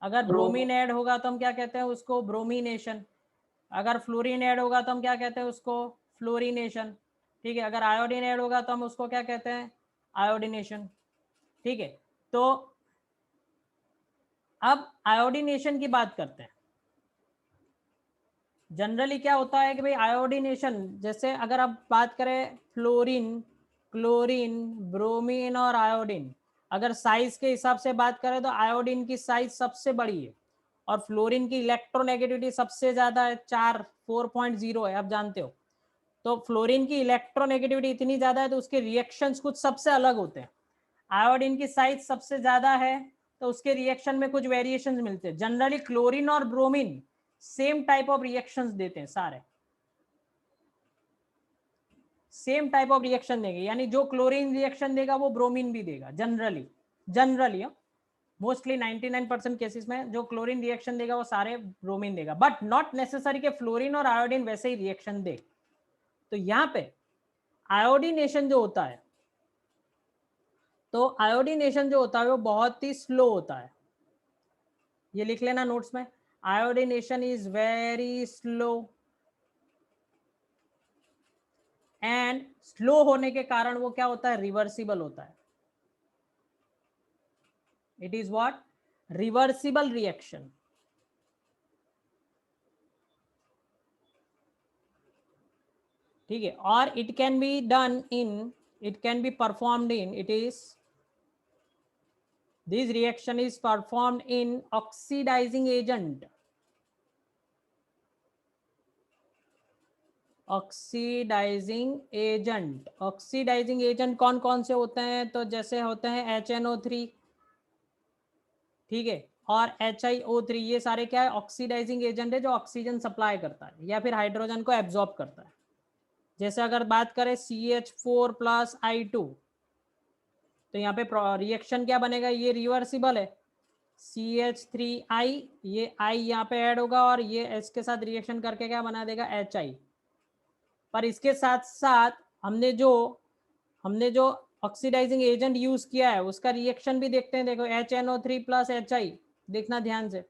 अगर bromine add होगा तो हम क्या कहते हैं उसको, ब्रोमीनेशन। अगर फ्लोरीन ऐड होगा तो हम क्या कहते हैं उसको, फ्लोरीनेशन। ठीक है, अगर आयोडीन ऐड होगा तो हम उसको क्या कहते हैं, आयोडीनेशन। ठीक है, तो अब आयोडीनेशन की बात करते हैं। जनरली क्या होता है कि भाई आयोडीनेशन, जैसे अगर आप बात करें फ्लोरीन, क्लोरीन, ब्रोमीन और आयोडीन, अगर साइज के हिसाब से बात करें तो आयोडीन की साइज सबसे बड़ी है और फ्लोरीन की इलेक्ट्रोनेगेटिविटी सबसे ज्यादा है, 4.0 है, आप जानते हो। तो फ्लोरीन की इलेक्ट्रोनेगेटिविटी इतनी ज्यादा है तो उसके रिएक्शंस कुछ सबसे अलग होते हैं। आयोडीन की साइज सबसे ज्यादा है तो उसके रिएक्शन में कुछ वेरिएशंस मिलते हैं। जनरली क्लोरीन और bromine same type of reactions देते हैं, सारे सेम टाइप ऑफ रिएक्शन देंगे, यानी जो क्लोरीन रिएक्शन देगा वो ब्रोमीन भी देगा जनरली। जनरली मोस्टली 99% केसेस में जो क्लोरीन रिएक्शन देगा वो सारे ब्रोमीन देगा, बट नॉट नेसेसरी के फ्लोरीन और आयोडीन वैसे ही रिएक्शन दे। तो यहां पे आयोडीनेशन जो होता है, तो आयोडीनेशन जो होता है वो बहुत ही स्लो होता है। ये लिख लेना नोट्स में, iodination is very slow, and slow होने के कारण वो क्या होता है, रिवर्सिबल होता है। It is what, reversible reaction. ठीक है, और it can be done in, it can be performed in, it is, this reaction is performed in oxidizing agent, oxidising agent. Oxidising agent कौन कौन से होते हैं, तो जैसे होते हैं HNO3, ठीक है, और HiO3, ये सारे क्या है, ऑक्सीडाइजिंग एजेंट है जो ऑक्सीजन सप्लाई करता है या फिर हाइड्रोजन को एब्जॉर्ब करता है। जैसे अगर बात करें CH4+I2, तो यहाँ पे रिएक्शन क्या बनेगा, ये रिवर्सिबल है, CH3I, ये I यहाँ पे ऐड होगा और ये H के साथ रिएक्शन करके क्या बना देगा, HI। पर इसके साथ साथ हमने जो ऑक्सीडाइजिंग एजेंट यूज किया है उसका रिएक्शन भी देखते हैं। देखो HNO3+HI, देखना ध्यान से,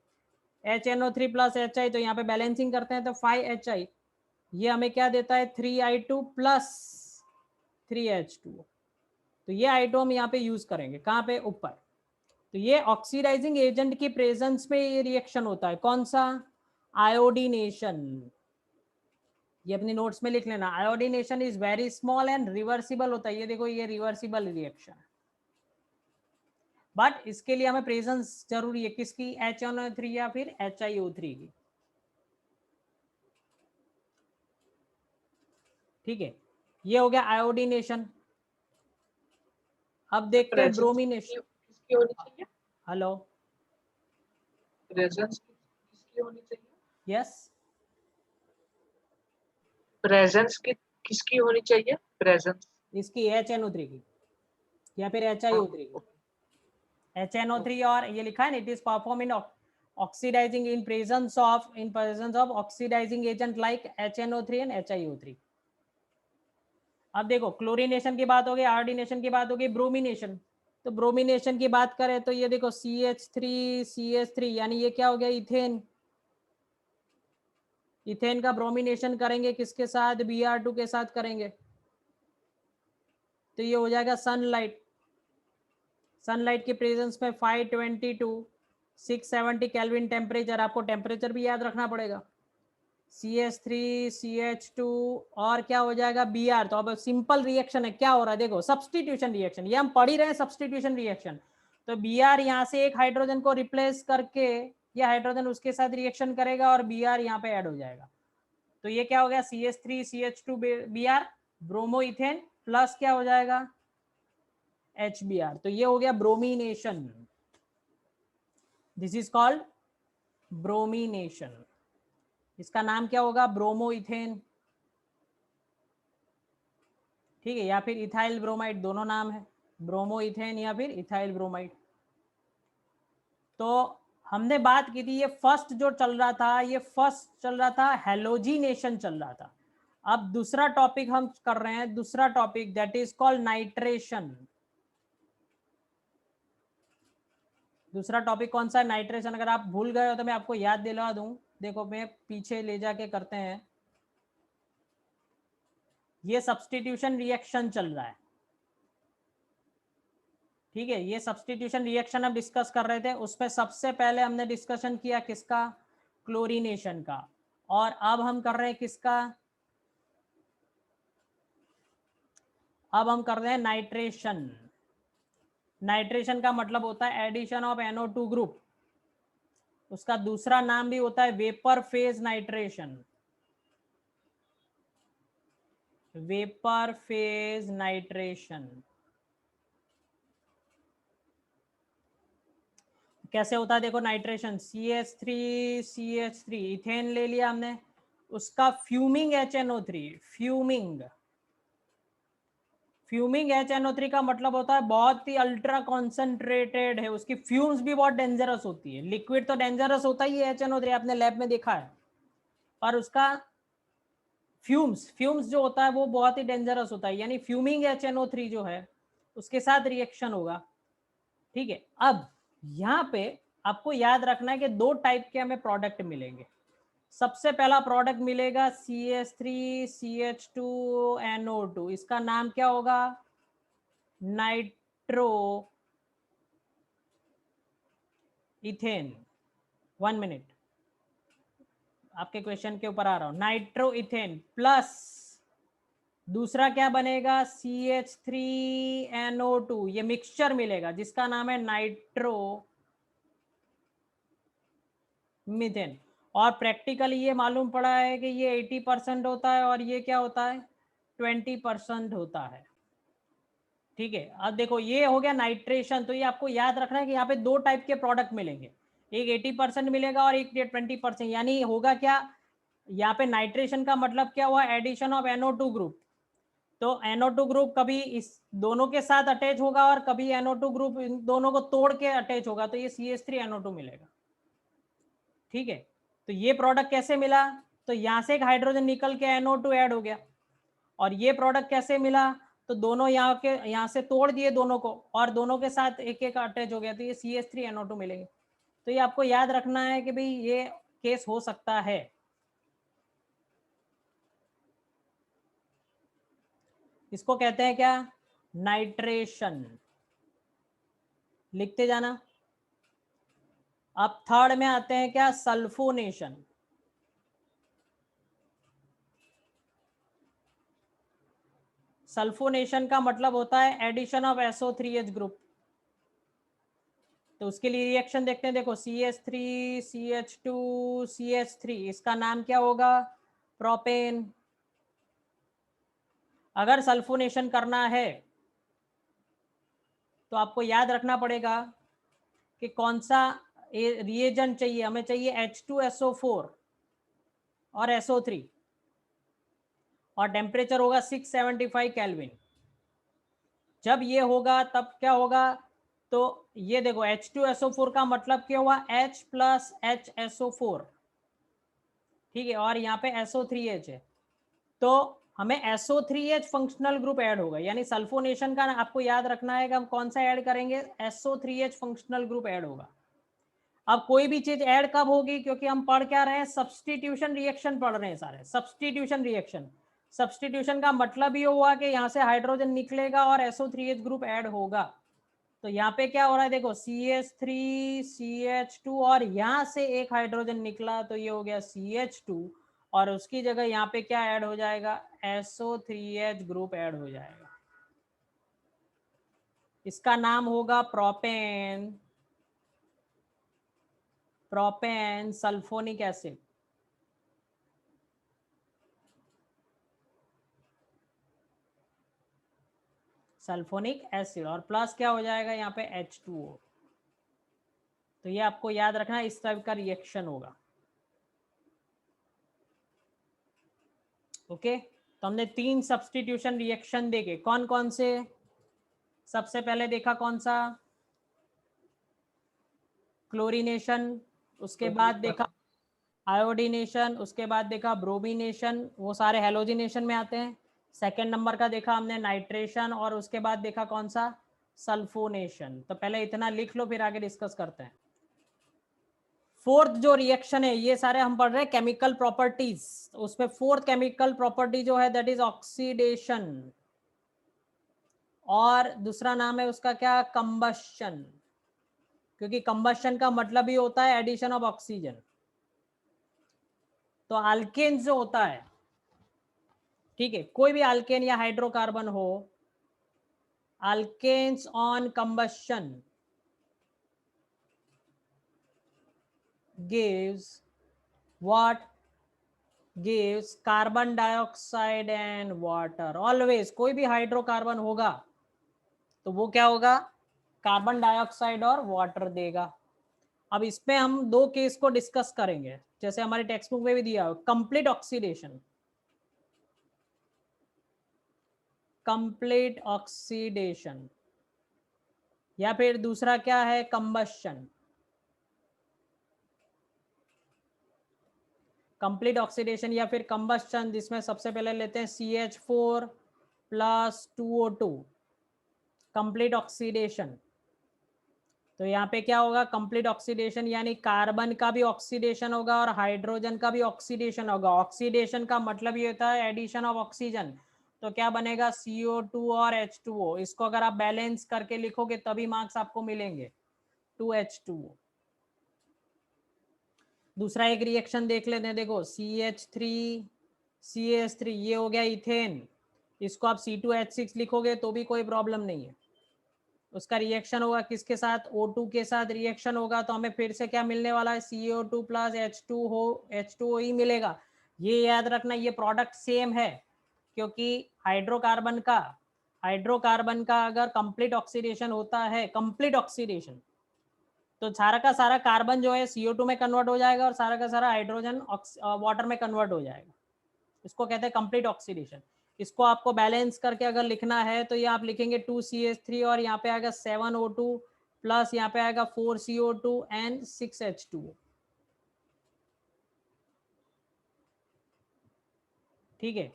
HNO3+HI, तो यहाँ पे बैलेंसिंग करते हैं तो 5HI, ये हमें क्या देता है, 3I2+3H2। तो ये आइटम हम यहाँ पे यूज करेंगे कहाँ पे, ऊपर। तो ये ऑक्सीडाइजिंग एजेंट की प्रेजेंस में ये रिएक्शन होता है, कौन सा, आयोडीनेशन। ये अपनी नोट्स में लिख लेना, iodination is very small and reversible होता है। ये देखो ये रिवर्सिबल रिएक्शन है, बट इसके लिए हमें प्रेजेंस जरूरी है, किसकी, HNO3 या फिर HiO3 की। ठीक है, ये हो गया आयोडीनेशन। अब देखते हैं ब्रोमीनेशन। किसकी होनी चाहिए, हेलो, प्रेजेंस किसकी होनी चाहिए, यस, प्रेजेंस किसकी होनी चाहिए, प्रेजेंस इसकी HNO3 की या फिर HiO3 की। HNO3, और ये लिखा है ना, it is perform in oxidising in presence of oxidising agent like HNO3 and HiO3। अब देखो क्लोरीनेशन की बात होगी, आयोडीनेशन की बात होगी, ब्रोमीनेशन। तो ब्रोमीनेशन की बात करें तो ये देखो CH3 यानी ये क्या हो गया, इथेन। इथेन का ब्रोमीनेशन करेंगे किसके साथ, Br2 के साथ करेंगे, तो ये हो जाएगा सनलाइट। सनलाइट के प्रेजेंस में 522 670 केल्विन टेम्परेचर, आपको टेम्परेचर भी याद रखना पड़ेगा। CH3 CH2 और क्या हो जाएगा, Br। तो अब सिंपल रिएक्शन है, क्या हो रहा है देखो, सब्सटीट्यूशन रिएक्शन, ये हम पढ़ ही रहे हैं, सब्सटीट्यूशन रिएक्शन। तो Br यहाँ से एक हाइड्रोजन को रिप्लेस करके ये हाइड्रोजन उसके साथ रिएक्शन करेगा और Br यहाँ पे ऐड हो जाएगा। तो ये क्या हो गया, CH3 CH2 Br, bromo ethane plus क्या हो जाएगा, HBr। तो ये हो गया ब्रोमीनेशन, दिस इज कॉल्ड ब्रोमीनेशन। इसका नाम क्या होगा, ब्रोमो इथेन। ठीक है, या फिर इथाइल ब्रोमाइड, दोनों नाम है, ब्रोमो इथेन या फिर इथाइल ब्रोमाइड। तो हमने बात की थी, ये फर्स्ट जो चल रहा था, ये फर्स्ट चल रहा था हेलोजिनेशन चल रहा था। अब दूसरा टॉपिक हम कर रहे हैं, दूसरा topic that is called nitration. दूसरा टॉपिक कौन सा है? नाइट्रेशन। अगर आप भूल गए हो तो मैं आपको याद दिला दूं। देखो मैं पीछे ले जाके करते हैं। ये सब्स्टिट्यूशन रिएक्शन चल रहा है, ठीक है। ये सब्स्टिट्यूशन रिएक्शन हम डिस्कस कर रहे थे, उसमें सबसे पहले हमने डिस्कशन किया किसका? क्लोरीनेशन का। और अब हम कर रहे हैं किसका? अब हम कर रहे हैं नाइट्रेशन। नाइट्रेशन का मतलब होता है एडिशन ऑफ NO2 ग्रुप। उसका दूसरा नाम भी होता है vapour phase nitration. Vapour phase nitration. कैसे होता है देखो नाइट्रेशन। CH3 इथेन ले लिया हमने, उसका फ्यूमिंग HNO3। फ्यूमिंग HNO3 का मतलब होता है बहुत ही अल्ट्रा कॉन्सेंट्रेटेड है, उसकी फ्यूम्स भी बहुत डेंजरस होती है। लिक्विड तो डेंजरस होता ही है HNO3, आपने लैब में देखा है, और उसका फ्यूम्स जो होता है वो बहुत ही डेंजरस होता है। यानी फ्यूमिंग HNO3 जो है उसके साथ रिएक्शन होगा, ठीक है। अब यहाँ पे आपको याद रखना है कि दो टाइप के हमें प्रोडक्ट मिलेंगे। सबसे पहला प्रोडक्ट मिलेगा CH3CH2NO2, इसका नाम क्या होगा? Nitro ethane. 1 मिनट, आपके क्वेश्चन के ऊपर आ रहा हूं। नाइट्रो इथेन प्लस दूसरा क्या बनेगा? CH3NO2, ये मिक्सचर मिलेगा जिसका नाम है नाइट्रो मीथेन। और प्रैक्टिकली ये मालूम पड़ा है कि ये 80% होता है और ये क्या होता है? 20% होता है, ठीक है। अब देखो ये हो गया नाइट्रेशन। तो ये आपको याद रखना है कि यहाँ पे दो टाइप के प्रोडक्ट मिलेंगे, एक 80% मिलेगा और एक 20%। यानी होगा क्या यहाँ पे? नाइट्रेशन का मतलब क्या हुआ? Addition of NO2 group. तो NO2 ग्रुप कभी इस दोनों के साथ अटैच होगा और कभी NO2 ग्रुप इन दोनों को तोड़ के अटैच होगा, तो ये CH3NO2 मिलेगा, ठीक है। तो ये प्रोडक्ट कैसे मिला? तो यहां से एक हाइड्रोजन निकल के NO2 ऐड हो गया। और ये प्रोडक्ट कैसे मिला? तो दोनों यहाँ से तोड़ दिए दोनों को और दोनों के साथ एक एक अटैच हो गया, तो ये CH3NO2 मिलेंगे। तो ये आपको याद रखना है कि भाई ये केस हो सकता है। इसको कहते हैं क्या? नाइट्रेशन। लिखते जाना। अब थर्ड में आते हैं क्या? सल्फोनेशन। सल्फोनेशन का मतलब होता है एडिशन ऑफ SO3H ग्रुप। तो उसके लिए रिएक्शन देखते हैं। देखो CH3CH2CH3, इसका नाम क्या होगा? प्रोपेन। अगर सल्फोनेशन करना है तो आपको याद रखना पड़ेगा कि कौन सा रिएजेंट चाहिए हमें। चाहिए H2SO4 और SO3, और टेम्परेचर होगा 675 केल्विन। जब ये होगा तब क्या होगा? तो ये देखो H2SO4 का मतलब क्या हुआ? H प्लस HSO4, ठीक है। और यहाँ पे SO3H है, तो हमें SO3H फंक्शनल ग्रुप ऐड होगा। यानी सल्फोनेशन का आपको याद रखना है कि हम कौन सा ऐड करेंगे? SO3H फंक्शनल ग्रुप ऐड होगा। अब कोई भी चीज ऐड कब होगी? क्योंकि हम पढ़ क्या रहे हैं? सब्स्टिट्यूशन रिएक्शन पढ़ रहे हैं सारे। सब्स्टिट्यूशन रिएक्शन, सब्स्टिट्यूशन का मतलब ये हुआ कि यहाँ से हाइड्रोजन निकलेगा और SO3H ग्रुप ऐड होगा। तो यहाँ पे क्या हो रहा है? देखो CH3CH2 और यहाँ से एक हाइड्रोजन निकला, तो ये हो गया CH2, और उसकी जगह यहाँ पे क्या ऐड हो जाएगा? SO3H ग्रुप ऐड हो जाएगा। इसका नाम होगा propane. Propane sulphonic acid. Sulphonic acid, और प्लस क्या हो जाएगा यहाँ पे? H2O। तो ये आपको याद रखना, इस टाइप का रिएक्शन होगा, ओके। तो हमने 3 सब्स्टिट्यूशन रिएक्शन देखे। कौन कौन से? सबसे पहले देखा कौन सा? क्लोरीनेशन। उसके बाद देखा आयोडीनेशन। उसके बाद देखा ब्रोमीनेशन, वो सारे हेलोजिनेशन में आते हैं। सेकेंड नंबर का देखा हमने नाइट्रेशन, और उसके बाद देखा कौन सा? सल्फोनेशन। तो पहले इतना लिख लो, फिर आगे डिस्कस करते हैं। फोर्थ जो रिएक्शन है, ये सारे हम पढ़ रहे हैं केमिकल प्रॉपर्टीज, उसमें फोर्थ केमिकल प्रॉपर्टी जो है दैट इज ऑक्सीडेशन, और दूसरा नाम है उसका क्या, कंबशन, क्योंकि कंबशन का मतलब ही होता है एडिशन ऑफ ऑक्सीजन। तो अल्केन जो होता है, ठीक है, कोई भी अल्केन या हाइड्रोकार्बन हो, alkanes on combustion gives what, gives carbon dioxide and water. Always कोई भी हाइड्रोकार्बन होगा तो वो क्या होगा, कार्बन डाइऑक्साइड और वाटर देगा। अब इसमें हम दो केस को डिस्कस करेंगे, जैसे हमारे टेक्स्ट बुक में भी दिया हो, कंप्लीट ऑक्सीडेशन, कंप्लीट ऑक्सीडेशन, या फिर दूसरा क्या है, कंबशन। कंप्लीट ऑक्सीडेशन या फिर कंबशन, जिसमें सबसे पहले लेते हैं CH4 plus 2O2, complete oxidation. तो यहाँ पे क्या होगा, कंप्लीट ऑक्सीडेशन यानी कार्बन का भी ऑक्सीडेशन होगा और हाइड्रोजन का भी ऑक्सीडेशन होगा। ऑक्सीडेशन का मतलब ये होता है एडिशन ऑफ ऑक्सीजन। तो क्या बनेगा, CO2 और H2O। इसको अगर आप बैलेंस करके लिखोगे तभी मार्क्स आपको मिलेंगे, 2H2O। दूसरा एक रिएक्शन देख लेते हैं, देखो CH3 CH3, ये हो गया इथेन, इसको आप C2H6 लिखोगे तो भी कोई प्रॉब्लम नहीं है। उसका रिएक्शन होगा किसके साथ, O2 के साथ रिएक्शन होगा, तो हमें फिर से क्या मिलने वाला है, CO2 प्लस H2O ही मिलेगा। ये याद रखना, ये प्रोडक्ट सेम है, क्योंकि हाइड्रोकार्बन का अगर कंप्लीट ऑक्सीडेशन होता है, कंप्लीट ऑक्सीडेशन, तो सारा का सारा कार्बन जो है CO2 में कन्वर्ट हो जाएगा और सारा का सारा हाइड्रोजन वाटर में कन्वर्ट हो जाएगा। इसको कहते हैं कंप्लीट ऑक्सीडेशन। इसको आपको बैलेंस करके अगर लिखना है तो ये आप लिखेंगे 2CH3 और यहाँ पे आएगा 7O2 प्लस यहाँ पे आएगा 4CO2 एंड 6H2। ठीक है,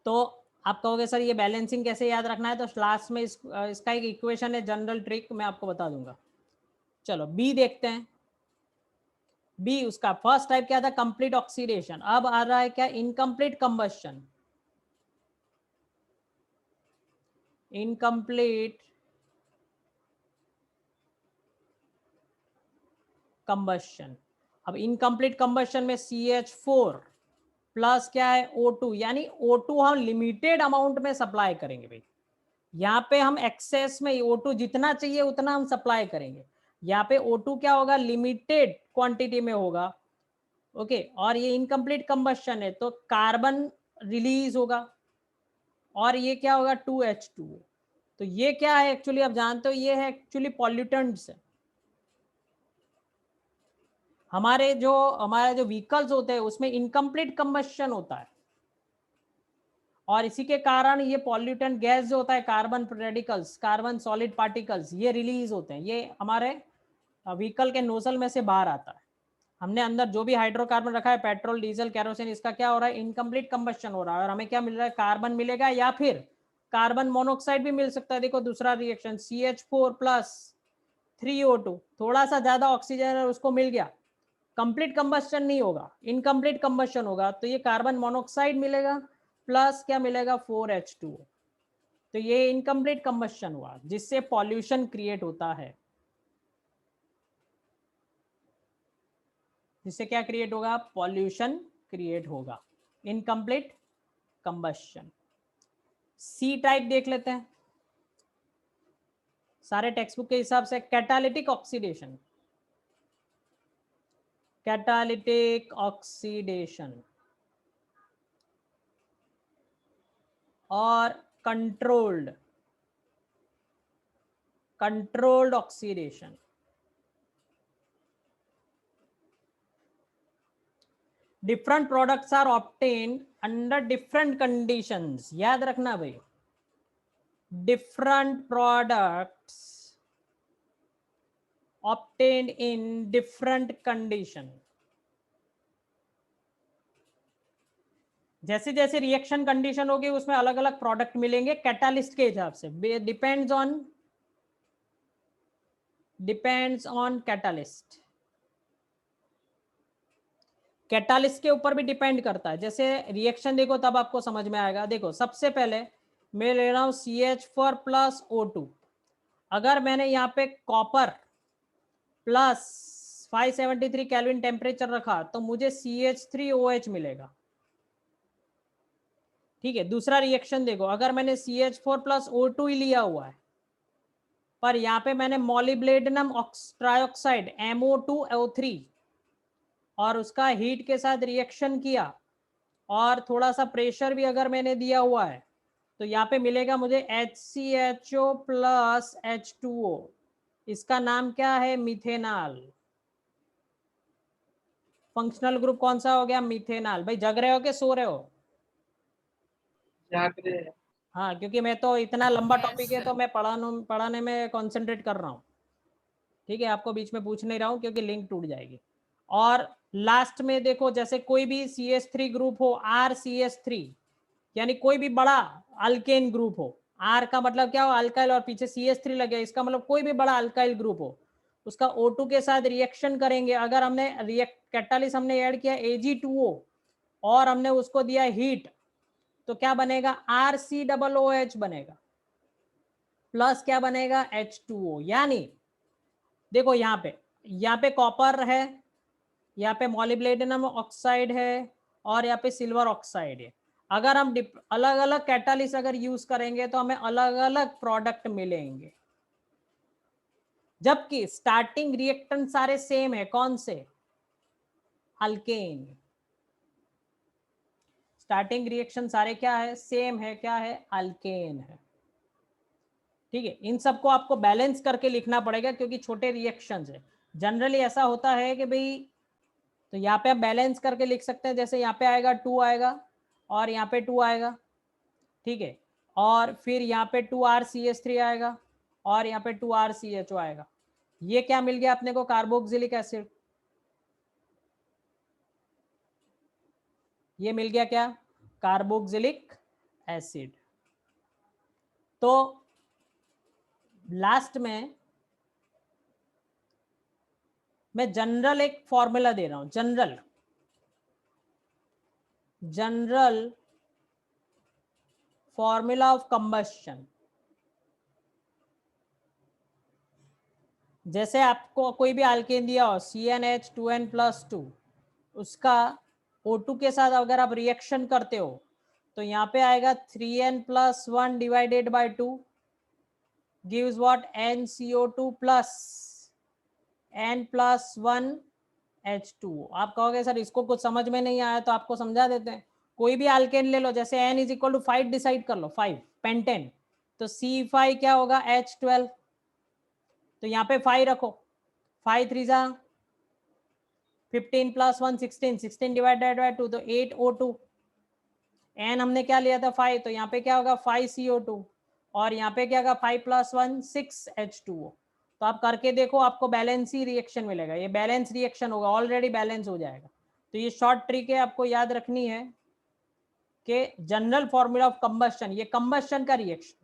तो आप कहोगे सर ये बैलेंसिंग कैसे याद रखना है, तो लास्ट में इसका एक इक्वेशन है, जनरल ट्रिक मैं आपको बता दूंगा। चलो बी देखते हैं। बी, उसका फर्स्ट टाइप क्या था, कंप्लीट ऑक्सीडेशन। अब आ रहा है क्या, इनकम्प्लीट कंबशन। Incomplete combustion. अब इनकम्प्लीट कंबशन में CH4 प्लस क्या है, O2, यानी O2 हम लिमिटेड अमाउंट में सप्लाई करेंगे भाई। यहाँ पे हम एक्सेस में O2 जितना चाहिए उतना हम सप्लाई करेंगे। यहाँ पे O2 क्या होगा, लिमिटेड क्वांटिटी में होगा। ओके, और ये इनकम्प्लीट कंबशन है तो कार्बन रिलीज होगा, और ये क्या होगा, 2H2। तो ये क्या है एक्चुअली, आप जानते हो ये है एक्चुअली पॉल्यूटेंट्स है। हमारे जो व्हीकल्स होते हैं उसमें इनकम्प्लीट कंबशन होता है, और इसी के कारण ये पॉल्यूटेंट गैस जो होता है, carbon radicals, carbon solid particles, ये रिलीज होते हैं। ये हमारे व्हीकल के नोजल में से बाहर आता है। हमने अंदर जो भी हाइड्रोकार्बन रखा है, पेट्रोल, डीजल, केरोसिन, इसका क्या हो रहा है, इनकम्प्लीट कंबशन हो रहा है, और हमें क्या मिल रहा है, कार्बन मिलेगा, या फिर कार्बन मोनोऑक्साइड भी मिल सकता है। देखो दूसरा रिएक्शन, CH4 प्लस 3O2, थोड़ा सा ज्यादा ऑक्सीजन है उसको मिल गया, कंप्लीट कंबशन नहीं होगा, इनकम्प्लीट कंबशन होगा, तो ये कार्बन मोनोऑक्साइड मिलेगा प्लस क्या मिलेगा, 4H2। तो ये इनकम्प्लीट कंबशन हुआ, जिससे पॉल्यूशन क्रिएट होता है। जिससे क्या क्रिएट होगा, पॉल्यूशन क्रिएट होगा, इनकम्प्लीट कंबशन। सी टाइप देख लेते हैं, सारे टेक्स्ट बुक के हिसाब से, कैटालिटिक ऑक्सीडेशन। कैटालिटिक ऑक्सीडेशन और controlled oxidation. Different products are obtained under different conditions. याद रखना भाई, different products obtained in different condition, जैसे जैसे रिएक्शन कंडीशन होगी उसमें अलग अलग प्रोडक्ट मिलेंगे कैटालिस्ट के हिसाब से, डिपेंड्स ऑन कैटालिस्ट। कैटालिस्ट के ऊपर भी डिपेंड करता है। जैसे रिएक्शन देखो तब आपको समझ में आएगा। देखो सबसे पहले मैं ले रहा हूं CH4 प्लस O2। अगर मैंने यहाँ पे कॉपर प्लस 573 केल्विन टेम्परेचर रखा तो मुझे CH3OH मिलेगा। ठीक है, दूसरा रिएक्शन देखो, अगर मैंने CH4 प्लस O2 ही लिया हुआ है पर यहाँ पे मैंने मॉलिब्लेडिनम ट्राइऑक्साइड MO2O3 और उसका हीट के साथ रिएक्शन किया और थोड़ा सा प्रेशर भी अगर मैंने दिया हुआ है तो यहाँ पे मिलेगा मुझे HCHO प्लस H2O। इसका नाम क्या है? मिथेनॉल। फंक्शनल ग्रुप कौन सा हो गया? मिथेनॉल। भाई जग रहे हो कि सो रहे हो? जाग रहे हैं। हाँ, क्योंकि मैं तो इतना लंबा Yes, टॉपिक है sir. तो मैं पढ़ाने में कंसंट्रेट कर रहा हूँ। ठीक है, आपको बीच में पूछ नहीं रहा हूँ क्योंकि लिंक टूट जाएगी। और लास्ट में देखो, जैसे कोई भी CH3 ग्रुप हो, RCH3 यानी कोई भी बड़ा अल्केन ग्रुप हो, R का मतलब क्या हो? अल्काइल, और पीछे CH3 लगे, इसका मतलब कोई भी बड़ा अल्काइल ग्रुप हो, उसका O2 के साथ रिएक्शन करेंगे। अगर हमने कैटालिस्ट हमने ऐड किया Ag2O और हमने उसको दिया हीट तो क्या बनेगा? RCOOH बनेगा प्लस क्या बनेगा? H2O। यानी देखो यहाँ पे कॉपर है, यहाँ पे मॉलिब्लेडिनम ऑक्साइड है और यहाँ पे सिल्वर ऑक्साइड है। अगर हम अलग अलग कैटालिस्ट अगर यूज करेंगे तो हमें अलग अलग प्रोडक्ट मिलेंगे, जबकि स्टार्टिंग रिएक्टेंट सारे सेम है। कौन से? अल्केन। स्टार्टिंग रिएक्शन सारे क्या है? सेम है। क्या है? अल्केन है। ठीक है, इन सबको आपको बैलेंस करके लिखना पड़ेगा क्योंकि छोटे रिएक्शंस है। जनरली ऐसा होता है कि भाई, तो यहाँ पे आप बैलेंस करके लिख सकते हैं। जैसे यहाँ पे आएगा 2 आएगा और यहाँ पे 2 आएगा। ठीक है, और फिर यहाँ पे 2RCH3 आएगा और यहाँ पे 2RCHO आएगा। ये क्या मिल गया अपने को? Carboxylic acid. ये मिल गया क्या? Carboxylic acid. तो लास्ट में मैं जनरल एक फॉर्मूला दे रहा हूं, जनरल फॉर्मूला ऑफ कंबस्शन। जैसे आपको कोई भी अल्केन दिया हो CnH2n+2, उसका O2 के साथ अगर आप रिएक्शन करते हो तो यहाँ पे आएगा 3n+1 divided by 2 gives what? NCO2 plus n+1 H2O। आप कहोगे सर इसको कुछ समझ में नहीं आया, तो आपको समझा देते हैं। कोई भी अल्केन ले लो, जैसे n is equal to 5 decide कर लो, 5 पेंटेन, तो C5 क्या होगा? H12। तो यहाँ पे 5 रखो, 5 3 जा 15 + 1 16, 16 डिवाइडेड बाय 2 तो 8O2। n हमने क्या लिया था? 5, तो यहाँ पे क्या होगा? 5CO2 और यहाँ पे क्या होगा? 5 + 1 6H2O। तो आप करके देखो, आपको बैलेंस ही रिएक्शन मिलेगा। ये बैलेंस रिएक्शन होगा, ऑलरेडी बैलेंस हो जाएगा। तो ये शॉर्ट ट्रिक है, आपको याद रखनी है कि जनरल फॉर्मूला ऑफ कंबस्शन, ये कंबस्शन का रिएक्शन,